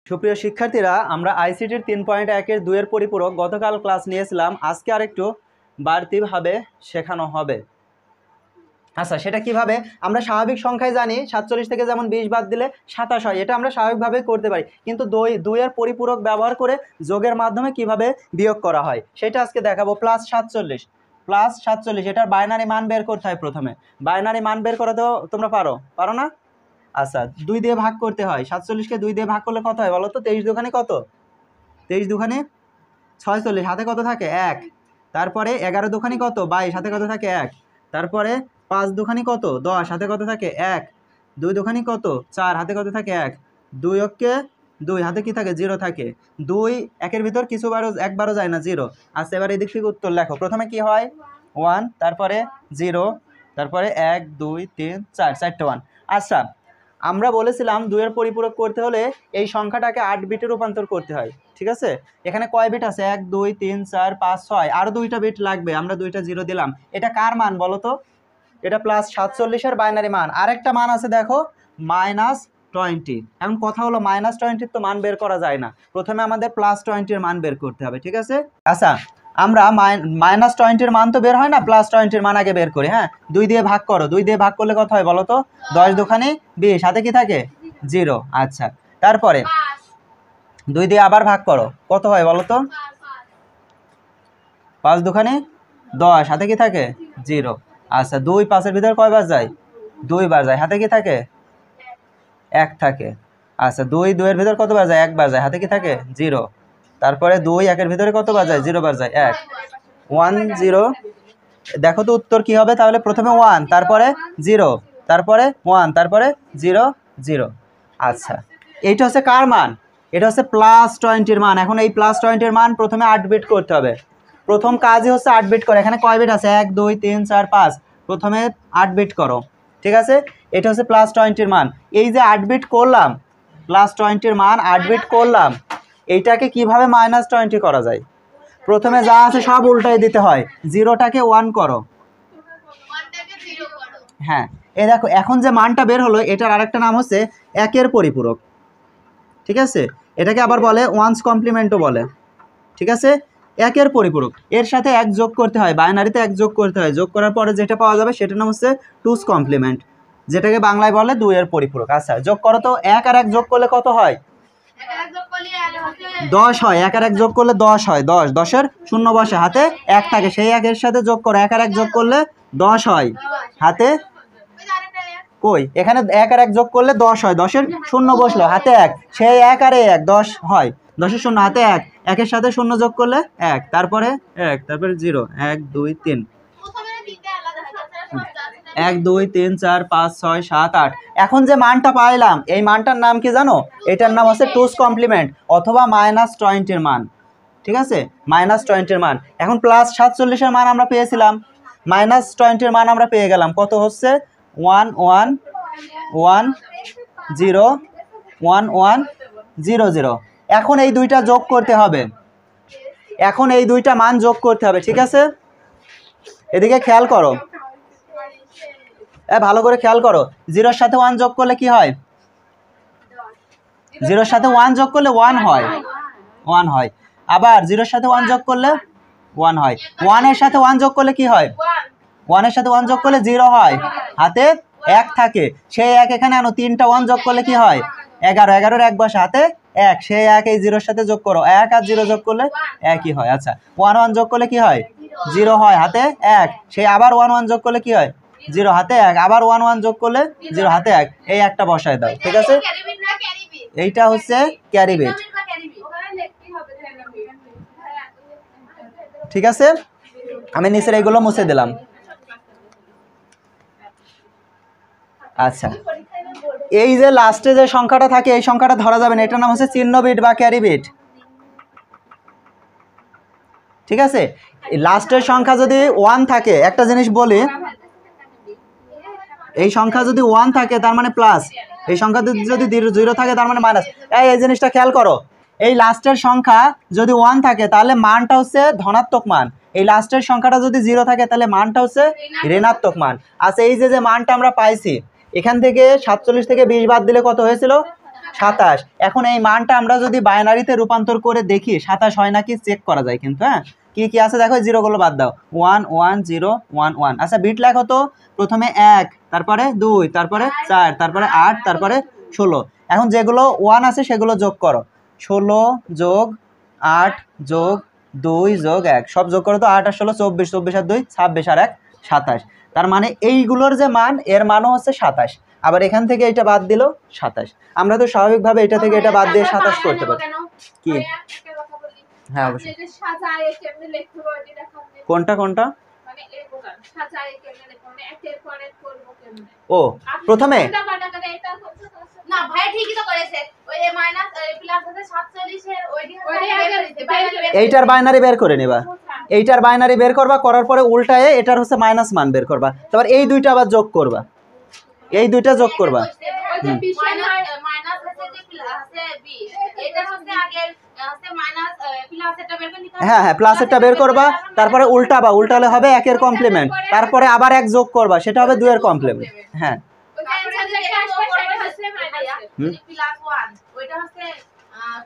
সুপ্রিয় শিক্ষার্থীরা, আমরা আইসিটির 3.1-এর 2-এর পরিপূরক গতকাল ক্লাস নিয়েছিলাম। আজকে আরেকটু বাড়তিভাবে শেখানো হবে। আচ্ছা, সেটা কিভাবে? আমরা স্বাভাবিক সংখ্যায় জানি 47 থেকে যেমন 20 বাদ দিলে 27 হয়, এটা আমরা স্বাভাবিকভাবে করতে পারি। কিন্তু 2-এর পরিপূরক ব্যবহার করে যোগের মাধ্যমে কিভাবে বিয়োগ করা হয় সেটা আজকে দেখাবো। প্লাস 47 এটার বাইনারি মান বের করতে হয়। প্রথমে বাইনারি মান বের করা তো তোমরা পারো না? আচ্ছা, 2 দিয়ে ভাগ করতে হয়। 47কে 2 দিয়ে ভাগ করলে কত হয় বলো তো? 23 দুখানে কত? 23 দুখানে 46, হাতে কত থাকে? 1। তারপরে 11 দুখানি কত? 22, হাতে কত থাকে? 1। তারপরে 5 দুখানি কত? 10, হাতে কত থাকে? 1। 2 দুখানি কত? 4, হাতে কত থাকে? 1। 2 অক্ষে 2, হাতে কি থাকে? 0 থাকে। 2 একের ভিতর একবারও যায় না, 0। আচ্ছা, এবার এদিক থেকে উত্তর লেখো। প্রথমে কি হয়? 1, তারপরে 0, তারপরে 1 2 3 4, 4টে 1। আচ্ছা, আমরা বলেছিলাম 2-এর পরিপূরক করতে হলে এই সংখ্যাটাকে 8 বিটে রূপান্তর করতে হয়। ঠিক আছে? এখানে কয় বিট আছে? 1 2 3 4 5 6, আরও 2টা বিট লাগবে। আমরা 2টা 0 দিলাম। এটা কার মান বলো তো? এটা প্লাস 47-এর বাইনারি মান। আরেকটা মান আছে দেখো, -20। এখন কথা হলো -20-র তো মান বের করা যায় না, প্রথমে আমাদের +20-র মান বের করতে হবে। ঠিক আছে? আচ্ছা, আমরা -20-র মান তো বের হয় না, +20-র মান আগে বের করি। হ্যাঁ, 2 দিয়ে ভাগ করো। 2 দিয়ে ভাগ করলে কত হয় বলো তো? 10 দুখানি 20, হাতে কি থাকে? 0। আচ্ছা, তারপরে 2 দিয়ে আবার ভাগ করো, কত হয় বলো তো? 5 দুখানি 10, হাতে কি থাকে? 0। আচ্ছা, 2 5-এর ভিতরে কয়বার যায়? 2 বার যায়, হাতে কি থাকে? 1 থাকে। আচ্ছা, 2 2-এর ভিতর কতবার যায়? 1 বার যায়, হাতে কি থাকে? 0। তারপরে 2 1-এর ভিতরে কতবার যায়? 0 বার যায়, 1। 1 0। দেখো তো উত্তর কি হবে তাহলে? প্রথমে 1, তারপরে 0, তারপরে 1, তারপরে 0 0। আচ্ছা, এইটা হচ্ছে কার মান? এটা হচ্ছে +20-র মান। এখন এই +20-র মান প্রথমে 8 বিট করতে হবে। প্রথম কাজই হচ্ছে 8 বিট করে। এখানে কয় বিট আছে? 1 2 3 4 5, প্রথমে 8 বিট করো। ঠিক আছে? এটা হচ্ছে +20-র মান। এই যে 8 বিট করলাম, +20-র মান 8 বিট করলাম, এইটাকে কিভাবে -20 করা যায়? প্রথমে যা আছে সব উল্টাই দিতে হয়। 0টাকে 1 করো। হ্যাঁ, এই দেখো, এখন যে মানটা বের হলো এটার আরেকটা নাম হচ্ছে 1-এর পরিপূরক। ঠিক আছে? এটাকে আবার বলে ওয়ান্স কমপ্লিমেন্টও বলে। ঠিক আছে? 1-এর পরিপূরক, এর সাথে 1 যোগ করতে হয়, বাইনারিতে 1 যোগ করতে হয়। যোগ করার পরে যেটা পাওয়া যাবে সেটার নাম হচ্ছে 2's কমপ্লিমেন্ট, যেটাকে বাংলায় বলে 2-এর পরিপূরক। আচ্ছা, যোগ করো তো। 1 আর 1 যোগ করলে কত হয়? 10 হয়। 1 আর 1 যোগ করলে 10 হয়। 10, 10-এর শূন্য বসে, হাতে 1 থাকে। সেই 1-এর সাথে যোগ করো। 1 আর 1 যোগ করলে 10 হয়, হাতে কই? এখানে 1 আর 1 যোগ করলে 10 হয়। 10-এর শূন্য বসলো, হাতে 1। সেই 1 আর 1 10 হয়। 10-এর শূন্য, হাতে 1। 1-এর সাথে শূন্য যোগ করলে 1, তারপরে 1, তারপরে 0 1 2 3 1 2 3 4 5 6 7 8। এখন যে মানটা পাইলাম এই মানটার নাম কি জানো? এটার নাম হচ্ছে 2's কমপ্লিমেন্ট অথবা -20-র মান। ঠিক আছে? -20-র মান। এখন +47-এর মান আমরা পেয়েছিলাম, -20-র মান আমরা পেয়ে গেলাম। কত হচ্ছে? 1 1 1 0 1 1 0 0। এখন এই দুইটা যোগ করতে হবে। এখন এই দুইটা মান যোগ করতে হবে। ঠিক আছে? এদিকে খেয়াল করো, ভালো করে খেয়াল করো। 0-এর সাথে 1 যোগ করলে কি হয়? 0-এর সাথে 1 যোগ করলে 1 হয়, 1 হয়। আবার 0-এর সাথে 1 যোগ করলে 1 হয়। 1-এর সাথে 1 যোগ করলে কি হয়? 1-এর সাথে 1 যোগ করলে 0 হয়, হাতে 1 থাকে। সেই 1 এখানে আনো। 3টা 1 যোগ করলে কি হয়? 11, 11-এর 1 বসে, হাতে 1। সেই 1 এই 0-এর সাথে যোগ করো। 1 আর 0 যোগ করলে 1ই হয়। আচ্ছা, 1 1 যোগ করলে কি হয়? 0 হয়, হাতে 1। সেই আবার 1 1 যোগ করলে কি হয়? 0, হাতে 1। আবার 1 1 যোগ করলে 0, হাতে 1। এই একটা বসায় দাও। ঠিক আছে? এইটা হচ্ছে ক্যারি বিট। ঠিক আছে? আমি নিচের এইগুলো মুছে দিলাম। আচ্ছা, এই যে লাস্টে যে সংখ্যাটা থাকে এই সংখ্যাটা ধরা যাবে না, এটার নাম হচ্ছে চিহ্ন বিট বা ক্যারি বিট। ঠিক আছে? লাস্টের সংখ্যা যদি 1 থাকে, একটা জিনিস বলি, এই সংখ্যা যদি 1 থাকে তার মানে প্লাস, এই সংখ্যা যদি 0 থাকে তার মানে মাইনাস। এই জিনিসটা খেয়াল করো, এই লাস্টের সংখ্যা যদি 1 থাকে তাহলে মানটা হচ্ছে ধনাত্মক মান। এই লাস্টের সংখ্যাটা যদি 0 থাকে তাহলে মানটা হচ্ছে ঋণাত্মক মান। আচ্ছা, এই যে মানটা আমরা পাইছি, এখান থেকে 47 থেকে 20 বাদ দিলে কত হয়েছিল? 27। এখন এই মানটা আমরা যদি বাইনারিতে রূপান্তর করে দেখি 27 হয় নাকি চেক করা যায় কিন্তু। হ্যাঁ, কি কি আছে দেখো, জিরোগুলো বাদ দাও, 1 1 0 1 1। আচ্ছা বিট লেখো তো, প্রথমে 1, তারপরে 2, তারপরে 4, তারপরে 8, তারপরে 16। এখন যেগুলো 1 আছে সেগুলো যোগ করো, 16 যোগ 8 যোগ 2 যোগ 1, সব যোগ করো তো, 8 আর 16 24, 24 আর 2 26 আর 1 27। তার মানে এইগুলোর যে মান, এর মানও হচ্ছে 27। আবার এখান থেকে এটা বাদ দিল 27। আমরা তো স্বাভাবিকভাবে এটা থেকে এটা বাদ দিয়ে 27 করতে পারি। কি? হ্যাঁ অবশ্যই। কোনটা কোনটা? ও প্রথমে না ভাই ঠিকই তো করেছে, ওই মাইনাস প্লাস আছে 47 এর এইটার বাইনারি বের করে নেবা, এইটার বাইনারি বের করবা, করার পরে উল্টায়ে এটার হচ্ছে মাইনাস মান বের করবা, তারপর এই দুইটা আবার যোগ করবা, এই দুইটা যোগ করবা। মাইনাস আছে যে প্লাস আছে বি, এটা হচ্ছে আগে আছে মাইনাস প্লাস এটা বের করে নিতে হবে। হ্যাঁ হ্যাঁ, প্লাসেরটা বের করবা, তারপরে উল্টাবা, উল্টালে হবে 1 এর কমপ্লিমেন্ট, তারপরে আবার 1 যোগ করবা, সেটা হবে 2 এর কমপ্লিমেন্ট। হ্যাঁ প্লাস 1 ওইটা হচ্ছে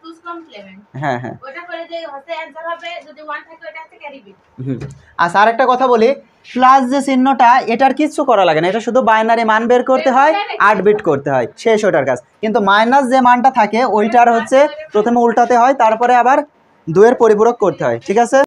2's কমপ্লিমেন্ট। হ্যাঁ হ্যাঁ, ওইটা করে যে হচ্ছে অ্যানসার হবে, যদি 1 থাকে ওইটা হচ্ছে ক্যারি বিট। আচ্ছা আরেকটা কথা বলি, প্লাস যে চিহ্নটা, এটার কিচ্ছু করা লাগে না, এটা শুধু বাইনারি মান বের করতে হয়, 8 বিট করতে হয়, শেষ ওটার কাজ। কিন্তু মাইনাস যে মানটা থাকে ওইটার হচ্ছে প্রথমে উল্টাতে হয়, তারপরে আবার 2 এর পরিপূরক করতে হয়, ঠিক আছে।